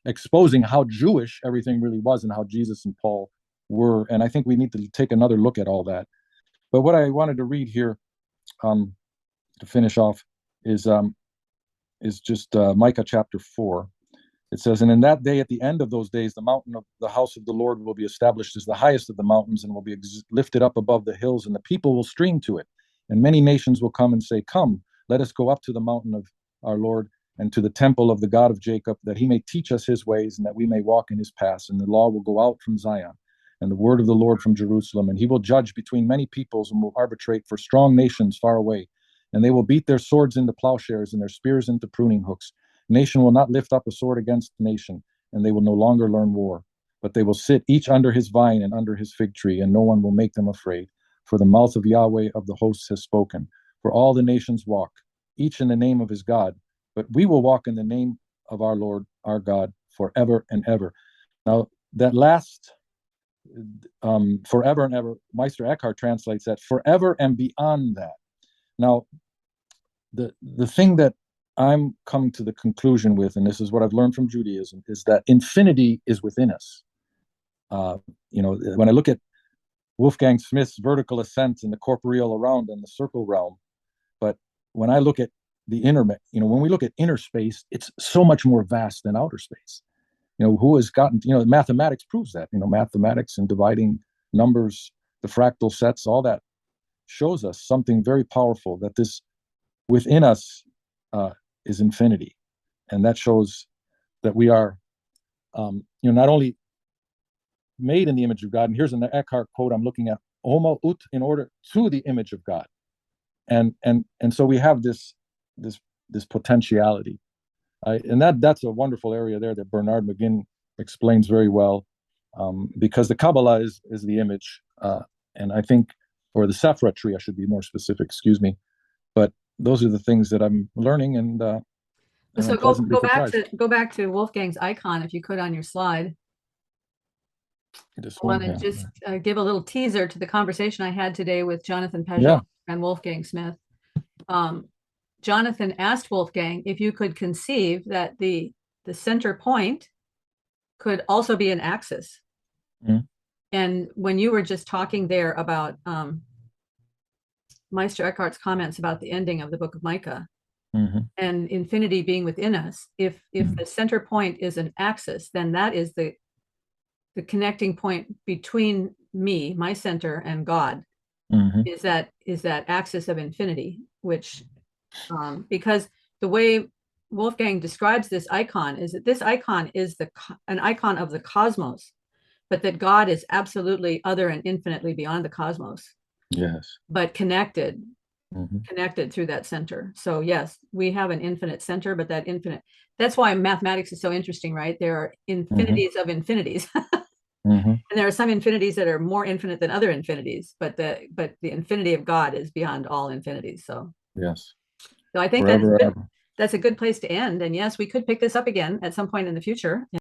exposing how Jewish everything really was and how Jesus and Paul were. And I think we need to take another look at all that. But what I wanted to read here, to finish off, is just Micah chapter 4. It says, "And in that day, at the end of those days, the mountain of the house of the Lord will be established as the highest of the mountains and will be lifted up above the hills, and the people will stream to it. And many nations will come and say, 'Come, let us go up to the mountain of our Lord and to the temple of the God of Jacob, that he may teach us his ways and that we may walk in his paths. And the law will go out from Zion and the word of the Lord from Jerusalem. And he will judge between many peoples and will arbitrate for strong nations far away. And they will beat their swords into plowshares and their spears into pruning hooks. Nation will not lift up a sword against nation, and they will no longer learn war. But they will sit each under his vine and under his fig tree, and no one will make them afraid. For the mouth of Yahweh of the hosts has spoken. For all the nations walk, each in the name of his God. But we will walk in the name of our Lord, our God, forever and ever." Now, that last forever and ever, Meister Eckhart translates that forever and beyond that. Now, the thing that I'm coming to the conclusion with, and this is what I've learned from Judaism, is that infinity is within us. When I look at Wolfgang Smith's vertical ascent and the corporeal around and the circle realm, but when I look at the inner, when we look at inner space, it's so much more vast than outer space. Who has gotten, mathematics proves that, mathematics and dividing numbers, the fractal sets, all that shows us something very powerful, that this within us is infinity. And that shows that we are, not only made in the image of God, and here's an Eckhart quote I'm looking at, homo ut, in order to the image of God. And so we have this potentiality. And that's a wonderful area there that Bernard McGinn explains very well, because the Kabbalah is the image, and I think, or the Sephra tree, I should be more specific, excuse me. But those are the things that I'm learning, and so go back to Wolfgang's icon, if you could, on your slide. I want to just give a little teaser to the conversation I had today with Jonathan Pageau and Wolfgang Smith. Jonathan asked Wolfgang if you could conceive that the center point could also be an axis. Mm-hmm. And when you were just talking there about Meister Eckhart's comments about the ending of the book of Micah, mm-hmm. and infinity being within us, if mm-hmm. the center point is an axis, then that is the connecting point between me, my center, and God, mm-hmm. is that axis of infinity, which because the way Wolfgang describes this icon is that this icon is an icon of the cosmos, but that God is absolutely other and infinitely beyond the cosmos. Yes. But connected through that center. So yes, we have an infinite center, but that's why mathematics is so interesting, right? There are infinities mm-hmm. of infinities. Mm-hmm. And there are some infinities that are more infinite than other infinities, but the infinity of God is beyond all infinities. So yes. So I think that's a good place to end. And yes, we could pick this up again at some point in the future.